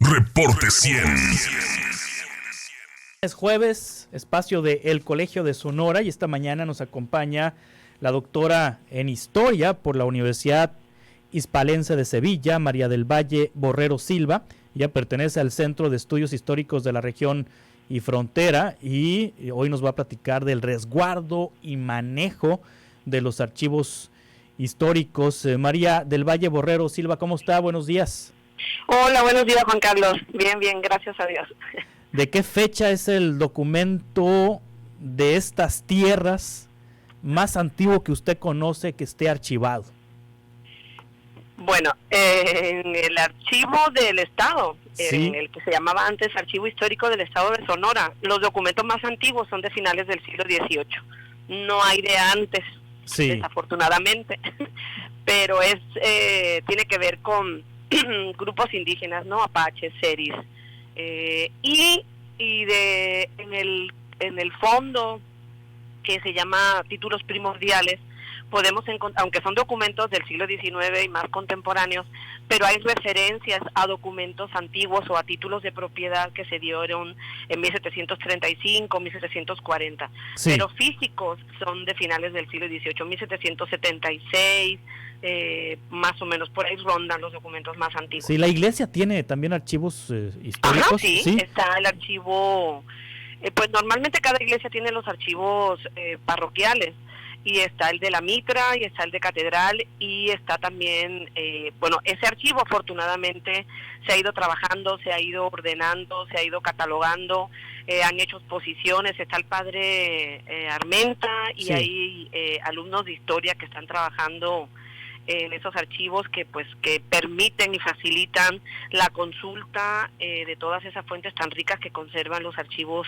Reporte 100. Es jueves, espacio de El Colegio de Sonora, y esta mañana nos acompaña la doctora en Historia por la Universidad Hispalense de Sevilla, María del Valle Borrero Silva. Ella pertenece al Centro de Estudios Históricos de la Región y Frontera, y hoy nos va a platicar del resguardo y manejo de los archivos históricos. María del Valle Borrero Silva, ¿cómo está? Buenos días. Hola, buenos días, Juan Carlos. Bien, gracias a Dios. ¿De qué fecha es el documento de estas tierras más antiguo que usted conoce que esté archivado? Bueno, en el archivo del Estado, ¿Sí? en el que se llamaba antes Archivo Histórico del Estado de Sonora, los documentos más antiguos son de finales del siglo XVIII. No hay de antes, Sí. desafortunadamente, pero tiene que ver con grupos indígenas, ¿no? Apaches, seris, en el fondo, que se llama títulos primordiales, podemos encontrar, aunque son documentos del siglo XIX y más contemporáneos, pero hay referencias a documentos antiguos o a títulos de propiedad que se dieron en 1735, 1740, Sí. pero físicos son de finales del siglo XVIII, 1776, más o menos, por ahí rondan los documentos más antiguos. Sí, la iglesia tiene también archivos históricos. Ajá, sí, está el archivo, pues normalmente cada iglesia tiene los archivos parroquiales, y está el de la mitra, y está el de catedral, y está también, ese archivo afortunadamente se ha ido trabajando, se ha ido ordenando, se ha ido catalogando, han hecho exposiciones, está el padre Armenta, y Sí. hay alumnos de historia que están trabajando en esos archivos que permiten y facilitan la consulta de todas esas fuentes tan ricas que conservan los archivos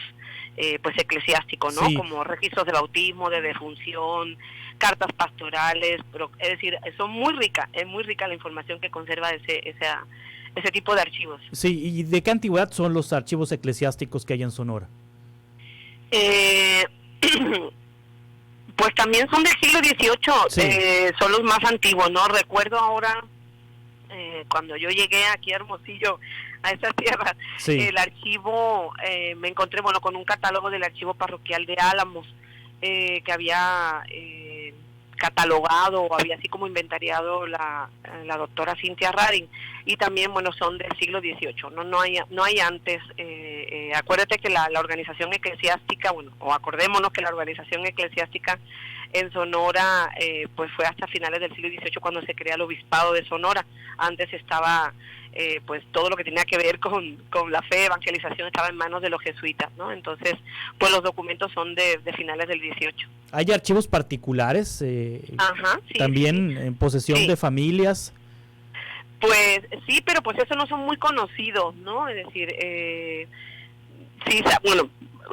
eclesiásticos, ¿no? Sí. Como registros de bautismo, de defunción, cartas pastorales, pero es decir, es muy rica la información que conserva ese tipo de archivos. Sí, ¿y de qué antigüedad son los archivos eclesiásticos que hay en Sonora? Pues también son del siglo XVIII, Sí. son los más antiguos, ¿no? Recuerdo ahora, cuando yo llegué aquí a Hermosillo, a esa tierra, Sí. el archivo, me encontré, con un catálogo del archivo parroquial de Álamos, que había catalogado, o había así como inventariado la doctora Cintia Raring, y también, son del siglo XVIII, no hay antes. Acuérdate que la organización eclesiástica, o acordémonos que la organización eclesiástica en Sonora, pues fue hasta finales del siglo XVIII cuando se crea el obispado de Sonora. Antes estaba, pues todo lo que tenía que ver con la fe, evangelización, estaba en manos de los jesuitas, ¿no? Entonces, pues los documentos son de finales del XVIII. ¿Hay archivos particulares? Ajá, sí. También sí. en posesión Sí. de familias. Pues sí, pero pues esos no son muy conocidos, ¿no? Es decir, sí,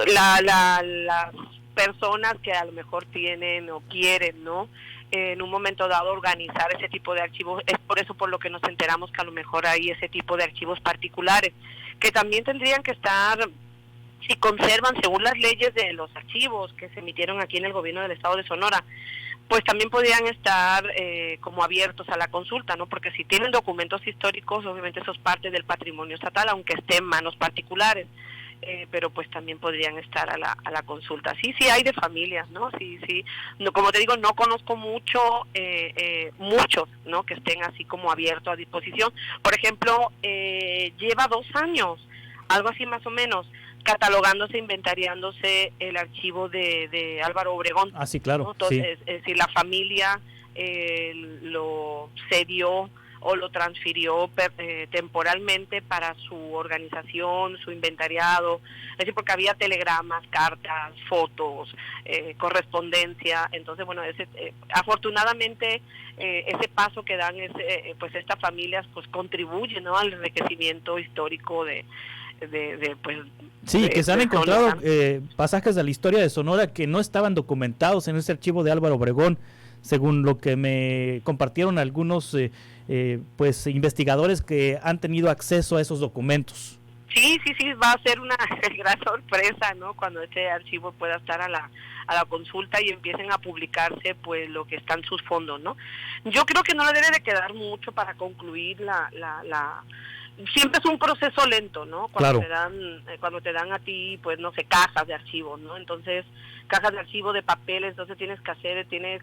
las personas que a lo mejor tienen o quieren, ¿no?, en un momento dado organizar ese tipo de archivos, es por eso por lo que nos enteramos que a lo mejor hay ese tipo de archivos particulares, que también tendrían que estar, si conservan según las leyes de los archivos que se emitieron aquí en el gobierno del estado de Sonora, pues también podrían estar como abiertos a la consulta, ¿no? Porque si tienen documentos históricos, obviamente eso es parte del patrimonio estatal, aunque esté en manos particulares, pero pues también podrían estar a la consulta. Sí hay de familias, ¿no? Sí. No, como te digo, no conozco muchos, ¿no?, que estén así como abiertos a disposición. Por ejemplo, lleva 2 años, algo así más o menos, catalogándose, inventariándose el archivo de Álvaro Obregón. Ah, sí, claro. ¿No? Entonces, Sí. es decir, la familia lo cedió o lo transfirió temporalmente para su organización, su inventariado, es decir, porque había telegramas, cartas, fotos, correspondencia. Entonces, afortunadamente ese paso que dan pues estas familias pues contribuye, ¿no?, al enriquecimiento histórico Sí, que se han encontrado Sonora. pasajes de la historia de Sonora que no estaban documentados en ese archivo de Álvaro Obregón, según lo que me compartieron algunos pues investigadores que han tenido acceso a esos documentos. Sí, va a ser una gran sorpresa, ¿no?, cuando este archivo pueda estar a la consulta y empiecen a publicarse pues lo que está en sus fondos, ¿no? Yo creo que no le debe de quedar mucho para concluir siempre es un proceso lento, ¿no? Claro. Cuando te dan a ti, pues no sé, cajas de archivos, ¿no? Entonces, cajas de archivo de papeles, entonces tienes que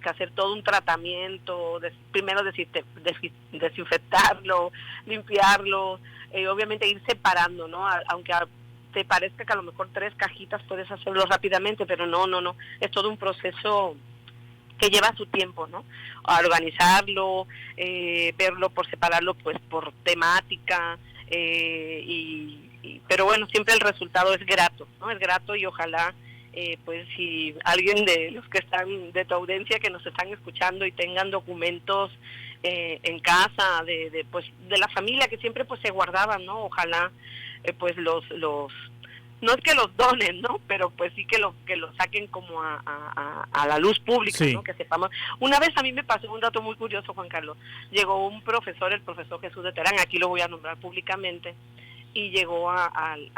hacer todo un tratamiento, primero desinfectarlo, limpiarlo, obviamente ir separando, ¿no? Aunque te parezca que a lo mejor 3 cajitas puedes hacerlo rápidamente, pero no, es todo un proceso que lleva su tiempo, ¿no? A organizarlo, verlo por separarlo, pues por temática, pero bueno, siempre el resultado es grato, ¿no? Es grato y ojalá, pues si alguien de los que están de tu audiencia que nos están escuchando y tengan documentos en casa pues de la familia que siempre pues se guardaban, ¿no? Ojalá pues los no es que los donen, ¿no? Pero pues sí que lo saquen como a la luz pública, sí, ¿no? Que sepamos. Una vez a mí me pasó un dato muy curioso, Juan Carlos. Llegó un profesor, el profesor Jesús de Terán, aquí lo voy a nombrar públicamente, y llegó ahí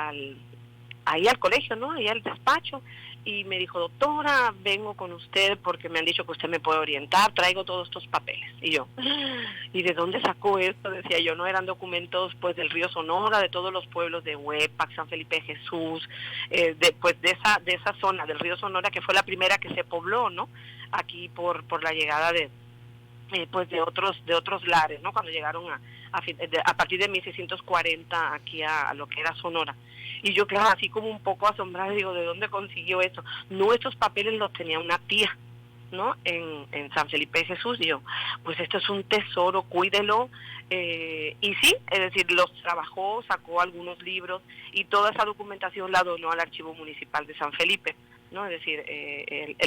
al colegio, ¿no? Ahí al despacho, y me dijo, doctora, vengo con usted porque me han dicho que usted me puede orientar, traigo todos estos papeles. Y yo, ¿y de dónde sacó esto? Decía yo, no eran documentos pues del río Sonora, de todos los pueblos de Huepac, San Felipe Jesús, de esa zona del río Sonora, que fue la primera que se pobló, ¿no? Aquí por la llegada pues de otros lares, ¿no? Cuando llegaron a partir de 1640 aquí a lo que era Sonora. Y yo, claro, así como un poco asombrada, digo, ¿de dónde consiguió esto? No, estos papeles los tenía una tía, ¿no? En San Felipe de Jesús. Y yo, pues esto es un tesoro, cuídelo. Y sí, es decir, los trabajó, sacó algunos libros y toda esa documentación la donó al Archivo Municipal de San Felipe, ¿no? Es decir,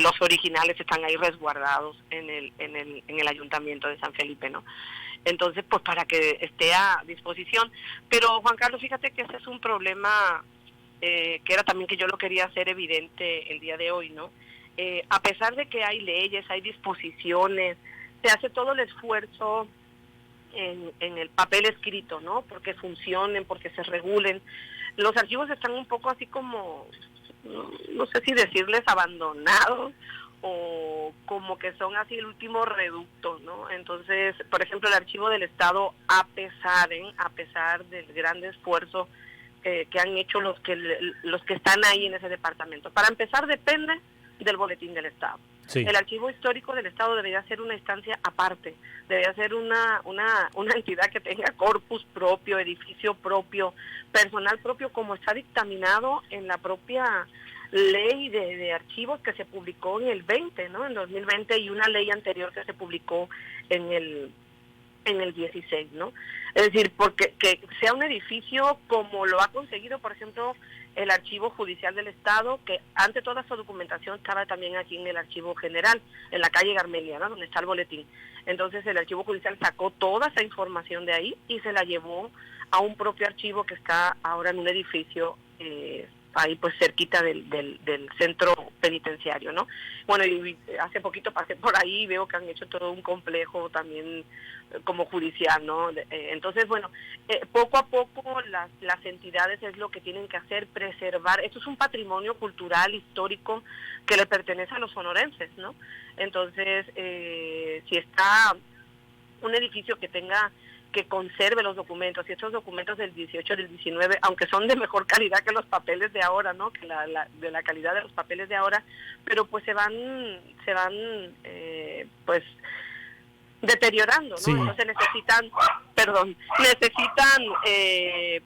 los originales están ahí resguardados en el Ayuntamiento de San Felipe, ¿no? Entonces, pues para que esté a disposición. Pero, Juan Carlos, fíjate que ese es un problema que era también que yo lo quería hacer evidente el día de hoy, ¿no? A pesar de que hay leyes, hay disposiciones, se hace todo el esfuerzo en el papel escrito, ¿no? Porque funcionen, porque se regulen. Los archivos están un poco así como, no sé si decirles abandonados, o como que son así el último reducto, ¿no? Entonces, por ejemplo, el Archivo del Estado, a pesar del gran esfuerzo que han hecho los que están ahí en ese departamento. Para empezar, depende del Boletín del Estado. Sí. El Archivo Histórico del Estado debería ser una instancia aparte, debería ser una entidad que tenga corpus propio, edificio propio, personal propio, como está dictaminado en la propia ley de archivos que se publicó en el 20, ¿no? En 2020, y una ley anterior que se publicó en el 16, ¿no? Es decir, porque que sea un edificio como lo ha conseguido, por ejemplo, el Archivo Judicial del Estado, que ante toda su documentación estaba también aquí en el Archivo General, en la calle Garmelia, ¿no? Donde está el boletín. Entonces el Archivo Judicial sacó toda esa información de ahí y se la llevó a un propio archivo que está ahora en un edificio ahí pues cerquita del centro penitenciario, ¿no? Bueno, y hace poquito pasé por ahí y veo que han hecho todo un complejo también como judicial, ¿no? Entonces, bueno, poco a poco las entidades es lo que tienen que hacer, preservar. Esto es un patrimonio cultural, histórico, que le pertenece a los sonorenses, ¿no? Entonces, si está un edificio que conserve los documentos, y estos documentos del 18, del 19, aunque son de mejor calidad que los papeles de ahora, ¿no? Que de la calidad de los papeles de ahora, pero pues se van pues deteriorando, ¿no? Sí. Entonces necesitan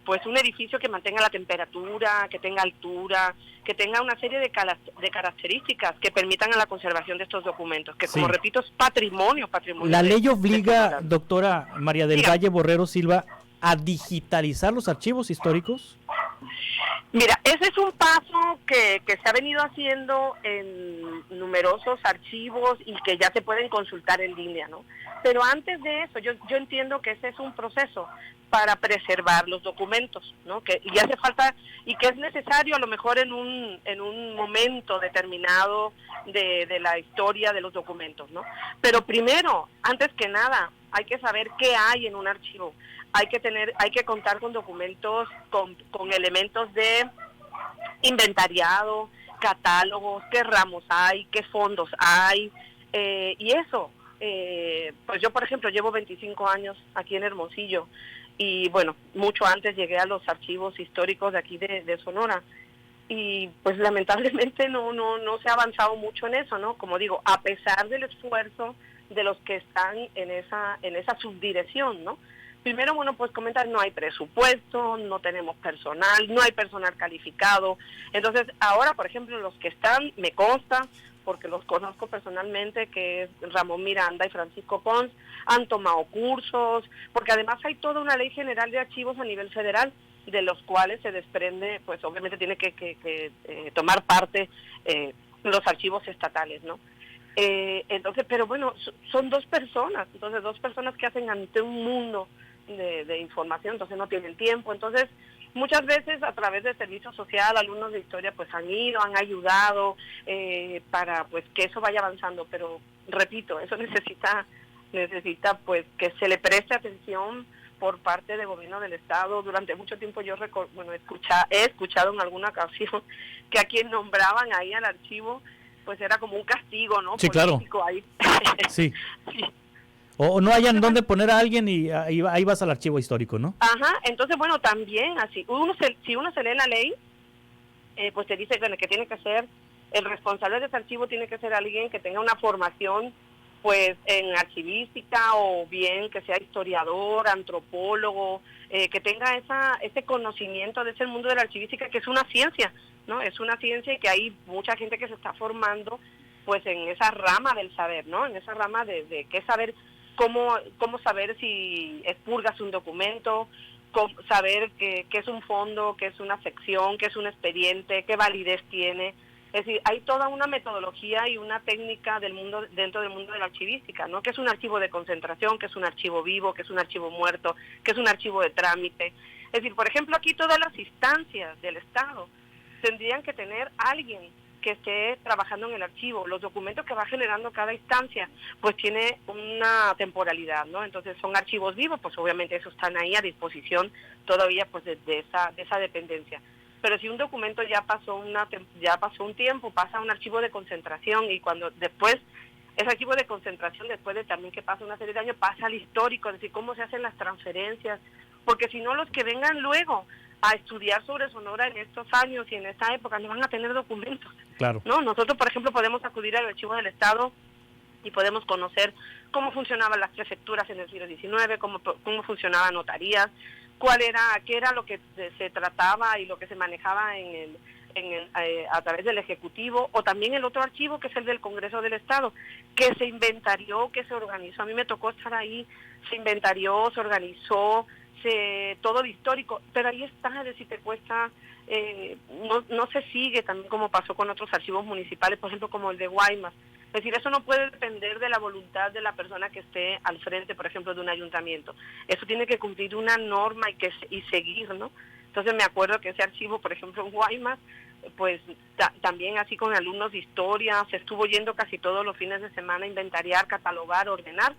pues un edificio que mantenga la temperatura, que tenga altura, que tenga una serie de características que permitan a la conservación de estos documentos, que como repito es patrimonio. La ley obliga, doctora María del Valle Borrero Silva, a digitalizar los archivos históricos. Mira, ese es un paso que se ha venido haciendo en numerosos archivos y que ya se pueden consultar en línea, ¿no? Pero antes de eso, yo entiendo que ese es un proceso para preservar los documentos, ¿no? Y hace falta, y que es necesario a lo mejor en un momento determinado de la historia de los documentos, ¿no? Pero primero, antes que nada, hay que saber qué hay en un archivo. Hay que contar con documentos, con elementos de inventariado, catálogos, qué ramos hay, qué fondos hay, y eso, pues yo por ejemplo llevo 25 años aquí en Hermosillo, y bueno, mucho antes llegué a los archivos históricos de aquí de Sonora, y pues lamentablemente no se ha avanzado mucho en eso, ¿no? Como digo, a pesar del esfuerzo de los que están en esa subdirección, ¿no? Primero, bueno, pues comentar, no hay presupuesto, no tenemos personal, no hay personal calificado. Entonces, ahora, por ejemplo, los que están, me consta, porque los conozco personalmente, que es Ramón Miranda y Francisco Pons, han tomado cursos, porque además hay toda una ley general de archivos a nivel federal, de los cuales se desprende, pues obviamente tiene que tomar parte los archivos estatales, ¿no? Entonces, pero bueno, son dos personas que hacen ante un mundo de información, entonces no tienen tiempo. Entonces, muchas veces a través de servicio social, alumnos de historia pues han ayudado para pues que eso vaya avanzando, pero repito, eso necesita pues que se le preste atención por parte del gobierno del estado. Durante mucho tiempo yo he escuchado en alguna ocasión que a quien nombraban ahí al archivo pues era como un castigo, ¿no? Sí, político, claro. Ahí. Sí. Sí. O no hayan dónde poner a alguien y ahí vas al archivo histórico, ¿no? Ajá, entonces bueno, también así, si uno se lee la ley, pues te dice que tiene que ser, el responsable de ese archivo tiene que ser alguien que tenga una formación pues en archivística, o bien que sea historiador, antropólogo, que tenga ese conocimiento de ese mundo de la archivística, que es una ciencia, ¿no? Es una ciencia, y que hay mucha gente que se está formando pues en esa rama del saber, ¿no? En esa rama de qué saber, cómo saber si expurgas un documento, saber qué es un fondo, qué es una sección, qué es un expediente, qué validez tiene. Es decir, hay toda una metodología y una técnica dentro del mundo de la archivística, ¿no? Que es un archivo de concentración, que es un archivo vivo, que es un archivo muerto, que es un archivo de trámite. Es decir, por ejemplo, aquí todas las instancias del Estado tendrían que tener alguien que esté trabajando en el archivo. Los documentos que va generando cada instancia pues tiene una temporalidad, ¿no? Entonces son archivos vivos, pues obviamente esos están ahí a disposición todavía pues de esa dependencia. Pero si un documento ya pasó un tiempo, pasa a un archivo de concentración, y cuando después ese archivo de concentración, después de también que pasa una serie de años, pasa al histórico, es decir, cómo se hacen las transferencias, porque si no, los que vengan luego a estudiar sobre Sonora en estos años y en esta época no van a tener documentos. Claro. ¿No? Nosotros, por ejemplo, podemos acudir al archivo del Estado y podemos conocer cómo funcionaban las prefecturas en el siglo XIX, cómo funcionaban notarías, qué era lo que se trataba y lo que se manejaba a través del Ejecutivo, o también el otro archivo que es el del Congreso del Estado, que se inventarió, que se organizó. A mí me tocó estar ahí, se inventarió, se organizó, todo lo histórico, pero ahí está. Es decir, te cuesta, no se sigue también como pasó con otros archivos municipales, por ejemplo como el de Guaymas. Es decir, eso no puede depender de la voluntad de la persona que esté al frente, por ejemplo, de un ayuntamiento. Eso tiene que cumplir una norma y seguir, ¿no? Entonces me acuerdo que ese archivo, por ejemplo, en Guaymas, pues también así con alumnos de historia, se estuvo yendo casi todos los fines de semana a inventariar, catalogar, ordenar.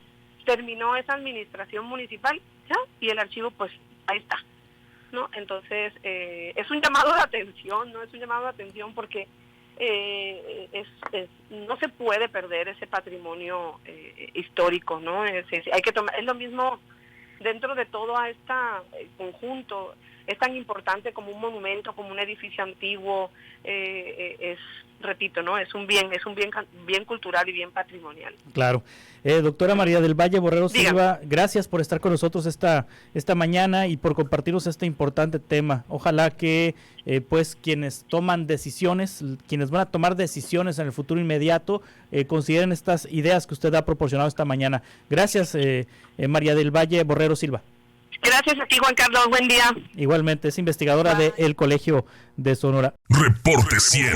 Terminó esa administración municipal, ¿ya? Y el archivo, pues, ahí está, ¿no? Entonces, es un llamado de atención, ¿no? Es un llamado de atención porque no se puede perder ese patrimonio histórico, ¿no? Hay que tomar, es lo mismo dentro de todo este conjunto. Es tan importante como un monumento, como un edificio antiguo, repito, ¿no? Es un bien cultural y bien patrimonial. Claro. Doctora María del Valle Borrero Silva, Dígame. gracias por estar con nosotros esta mañana y por compartirnos este importante tema. Ojalá que pues quienes toman decisiones, quienes van a tomar decisiones en el futuro inmediato, consideren estas ideas que usted ha proporcionado esta mañana. Gracias, María del Valle Borrero Silva. Gracias a ti, Juan Carlos. Buen día. Igualmente, es investigadora del Colegio de Sonora. Reporte 100.